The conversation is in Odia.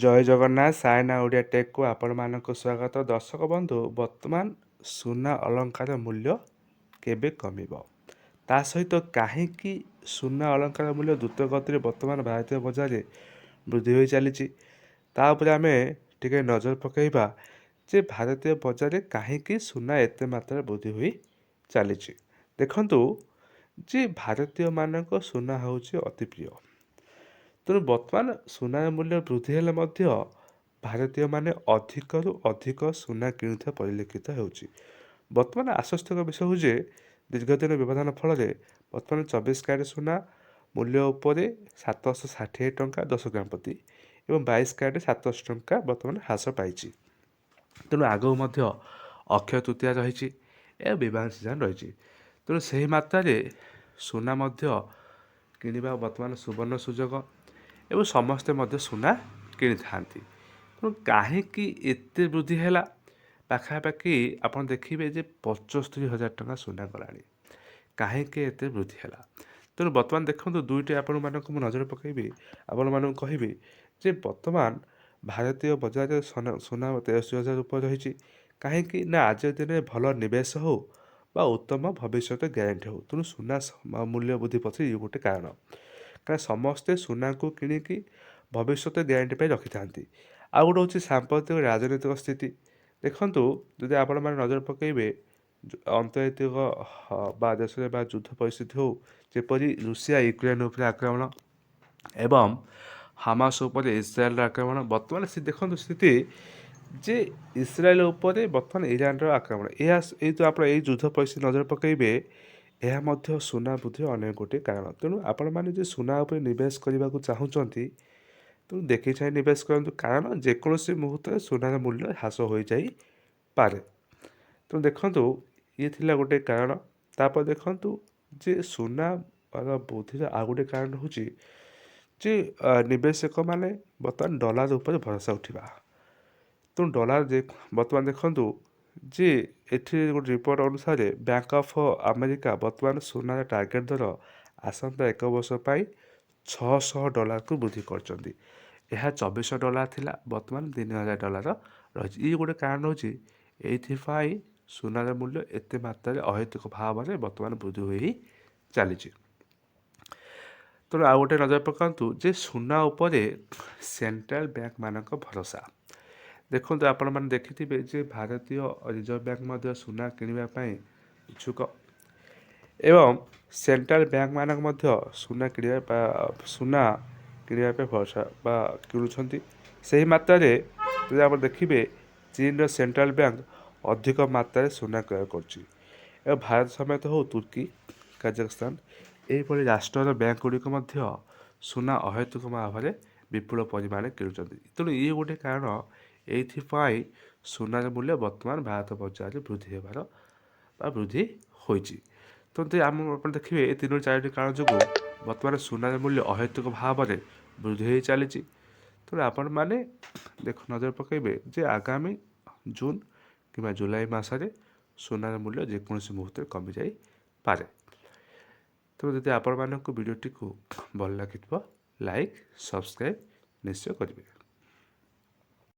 ଜୟ ଜଗନ୍ନାଥ ସାଇନା ଓଡ଼ିଆ ଟେକ୍କୁ ଆପଣମାନଙ୍କୁ ସ୍ୱାଗତ। ଦର୍ଶକ ବନ୍ଧୁ, ବର୍ତ୍ତମାନ ସୁନା ଅଳଙ୍କାର ମୂଲ୍ୟ କେବେ କମିବ, ତା ସହିତ କାହିଁକି ସୁନା ଅଳଙ୍କାର ମୂଲ୍ୟ ଦ୍ରୁତ ଗତିରେ ବର୍ତ୍ତମାନ ଭାରତୀୟ ବଜାରରେ ବୃଦ୍ଧି ହୋଇ ଚାଲିଛି, ତା ଉପରେ ଆମେ ଟିକେ ନଜର ପକାଇବା ଯେ ଭାରତୀୟ ବଜାରରେ କାହିଁକି ସୁନା ଏତେ ମାତ୍ରାରେ ବୃଦ୍ଧି ହୋଇ ଚାଲିଛି। ଦେଖନ୍ତୁ ଯେ ଭାରତୀୟମାନଙ୍କ ସୁନା ହେଉଛି ଅତି ପ୍ରିୟ। ତେଣୁ ବର୍ତ୍ତମାନ ସୁନାର ମୂଲ୍ୟ ବୃଦ୍ଧି ହେଲେ ମଧ୍ୟ ଭାରତୀୟମାନେ ଅଧିକରୁ ଅଧିକ ସୁନା କିଣୁଥିବା ପରିଲକ୍ଷିତ ହେଉଛି। ବର୍ତ୍ତମାନ ଆଶ୍ୱସ୍ତିକ ବିଷୟ ହେଉଛି ଦୀର୍ଘଦିନ ବ୍ୟବଧାନ ଫଳରେ ବର୍ତ୍ତମାନ 24 କ୍ୟାରେଟ୍ ସୁନା ମୂଲ୍ୟ ଉପରେ 760 ଟଙ୍କା 10 ଗ୍ରାମ ପ୍ରତି ଏବଂ 22 କ୍ୟାରେଟ୍ 700 ଟଙ୍କା ବର୍ତ୍ତମାନ ହ୍ରାସ ପାଇଛି। ତେଣୁ ଆଗକୁ ମଧ୍ୟ ଅକ୍ଷୟ ତୃତୀୟା ରହିଛି ଏବଂ ବିବାହ ସିଜନ୍ ରହିଛି। ତେଣୁ ସେହି ମାତ୍ରାରେ ସୁନା ମଧ୍ୟ କିଣିବା ବର୍ତ୍ତମାନ ସୁବର୍ଣ୍ଣ ସୁଯୋଗ ଏବଂ ସମସ୍ତେ ମଧ୍ୟ ସୁନା କିଣିଥାନ୍ତି। ତେଣୁ କାହିଁକି ଏତେ ବୃଦ୍ଧି ହେଲା, ପାଖାପାଖି ଆପଣ ଦେଖିବେ ଯେ 75,000 ଟଙ୍କା ସୁନା ଗଲାଣି। କାହିଁକି ଏତେ ବୃଦ୍ଧି ହେଲା? ତେଣୁ ବର୍ତ୍ତମାନ ଦେଖନ୍ତୁ ଦୁଇଟି ଆପଣମାନଙ୍କୁ ମୁଁ ନଜର ପକାଇବି, ଆପଣମାନଙ୍କୁ କହିବି ଯେ ବର୍ତ୍ତମାନ ଭାରତୀୟ ବଜାରରେ ସୁନା 63,000 ଉପରେ ରହିଛି। କାହିଁକି ନା ଆଜିର ଦିନରେ ଭଲ ନିବେଶ ହେଉ ବା ଉତ୍ତମ ଭବିଷ୍ୟତ ଗ୍ୟାରେଣ୍ଟି ହେଉ, ତେଣୁ ସୁନା ମୂଲ୍ୟ ବୃଦ୍ଧି ପଛରେ ଇଏ ଗୋଟେ କାରଣ। କାରଣ ସମସ୍ତେ ସୁନାକୁ କିଣିକି ଭବିଷ୍ୟତ ଗ୍ୟାରେଣ୍ଟି ପାଇଁ ରଖିଥାନ୍ତି। ଆଉ ଗୋଟେ ହେଉଛି ସାମ୍ପ୍ରତିକ ରାଜନୈତିକ ସ୍ଥିତି। ଦେଖନ୍ତୁ ଯଦି ଆପଣମାନେ ନଜର ପକାଇବେ ଅନ୍ତର୍ଜାତୀୟ ବା ଦେଶରେ ବା ଯୁଦ୍ଧ ପରିସ୍ଥିତି ହେଉ, ଯେପରି ରୁଷିଆ ୟୁକ୍ରେନ୍ ଉପରେ ଆକ୍ରମଣ ଏବଂ ହାମାସ ଉପରେ ଇସ୍ରାଏଲର ଆକ୍ରମଣ। ବର୍ତ୍ତମାନ ଦେଖନ୍ତୁ ସ୍ଥିତି ଯେ ଇସ୍ରାଏଲ ଉପରେ ବର୍ତ୍ତମାନ ଇରାନର ଆକ୍ରମଣ, ଏଇ ତ ଆପଣ ଏଇ ଯୁଦ୍ଧ ପରିସ୍ଥିତି ନଜର ପକାଇବେ, ଏହା ମଧ୍ୟ ସୁନା ବୃଦ୍ଧିର ଅନେକ ଗୋଟିଏ କାରଣ। ତେଣୁ ଆପଣମାନେ ଯଦି ସୁନା ଉପରେ ନିବେଶ କରିବାକୁ ଚାହୁଁଛନ୍ତି, ତେଣୁ ଦେଖି ଚାହିଁ ନିବେଶ କରନ୍ତୁ, କାରଣ ଯେକୌଣସି ମୁହୂର୍ତ୍ତରେ ସୁନାର ମୂଲ୍ୟ ହ୍ରାସ ହୋଇଯାଇପାରେ। ତେଣୁ ଦେଖନ୍ତୁ ଇଏ ଥିଲା ଗୋଟେ କାରଣ। ତାପରେ ଦେଖନ୍ତୁ ଯେ ସୁନାର ବୃଦ୍ଧିର ଆଉ ଗୋଟେ କାରଣ ହେଉଛି ଯେ ନିବେଶକମାନେ ବର୍ତ୍ତମାନ ଡଲାର ଉପରେ ଭରସା ଉଠିବା। ତେଣୁ ଡଲାର ବର୍ତ୍ତମାନ ଦେଖନ୍ତୁ ଯେ ଏଠି ଗୋଟେ ରିପୋର୍ଟ ଅନୁସାରେ ବ୍ୟାଙ୍କ ଅଫ୍ ଆମେରିକା ବର୍ତ୍ତମାନ ସୁନାର ଟାର୍ଗେଟ୍ ଦର ଆସନ୍ତା 1 ବର୍ଷ ପାଇଁ $600କୁ ବୃଦ୍ଧି କରିଛନ୍ତି। ଏହା $2,400 ଥିଲା, ବର୍ତ୍ତମାନ $3,000 ରହିଛି। ଇଏ ଗୋଟେ କାରଣ ହେଉଛି ଏଇଥିପାଇଁ ସୁନାର ମୂଲ୍ୟ ଏତେ ମାତ୍ରାରେ ଅହେତୁକ ଭାବରେ ବର୍ତ୍ତମାନ ବୃଦ୍ଧି ହୋଇ ଚାଲିଛି। ତେଣୁ ଆଉ ଗୋଟେ ନଜର ପକାନ୍ତୁ ଯେ ସୁନା ଉପରେ ସେଣ୍ଟ୍ରାଲ ବ୍ୟାଙ୍କମାନଙ୍କ ଭରସା। ଦେଖନ୍ତୁ ଆପଣମାନେ ଦେଖିଥିବେ ଯେ ଭାରତୀୟ ରିଜର୍ଭ ବ୍ୟାଙ୍କ ମଧ୍ୟ ସୁନା କିଣିବା ପାଇଁ ଇଚ୍ଛୁକ ଏବଂ ସେଣ୍ଟ୍ରାଲ ବ୍ୟାଙ୍କମାନଙ୍କ ମଧ୍ୟ ସୁନା କିଣିବା ପାଇଁ ଭରସା ବା କିଣୁଛନ୍ତି। ସେହି ମାତ୍ରାରେ ଯଦି ଆପଣ ଦେଖିବେ ଚୀନର ସେଣ୍ଟ୍ରାଲ ବ୍ୟାଙ୍କ ଅଧିକ ମାତ୍ରାରେ ସୁନା କ୍ରୟ କରୁଛି ଏବଂ ଭାରତ ସମେତ ହେଉ ତୁର୍କୀ, କାଜାଖସ୍ତାନ ଏହିଭଳି ରାଷ୍ଟ୍ରର ବ୍ୟାଙ୍କ ଗୁଡ଼ିକ ମଧ୍ୟ ସୁନା ଅହେତୁକ ଭାବରେ ବିପୁଳ ପରିମାଣରେ କିଣୁଛନ୍ତି। ତେଣୁ ଇଏ ଗୋଟେ କାରଣ, ଏଇଥିପାଇଁ ସୁନାର ମୂଲ୍ୟ ବର୍ତ୍ତମାନ ଭାରତ ବଜାରରେ ବୃଦ୍ଧି ହୋଇଛି। ତେଣୁ ଆପଣ ଦେଖିବେ ଏ 3-4ଟି କାରଣ ଯୋଗୁଁ ବର୍ତ୍ତମାନ ସୁନାର ମୂଲ୍ୟ ଅହେତୁକ ଭାବରେ ବୃଦ୍ଧି ହୋଇ ଚାଲିଛି। ତେଣୁ ଆପଣମାନେ ନଜର ପକାଇବେ ଯେ ଆଗାମୀ ଜୁନ୍ କିମ୍ବା ଜୁଲାଇ ମାସରେ ସୁନାର ମୂଲ୍ୟ ଯେକୌଣସି ମୁହୂର୍ତ୍ତରେ କମିଯାଇପାରେ। ତେଣୁ ଯଦି ଆପଣମାନଙ୍କୁ ଭିଡ଼ିଓଟିକୁ ଭଲ ଲାଗିଥିବ, ଲାଇକ୍ ସବସ୍କ୍ରାଇବ୍ ନିଶ୍ଚୟ କରିବେ।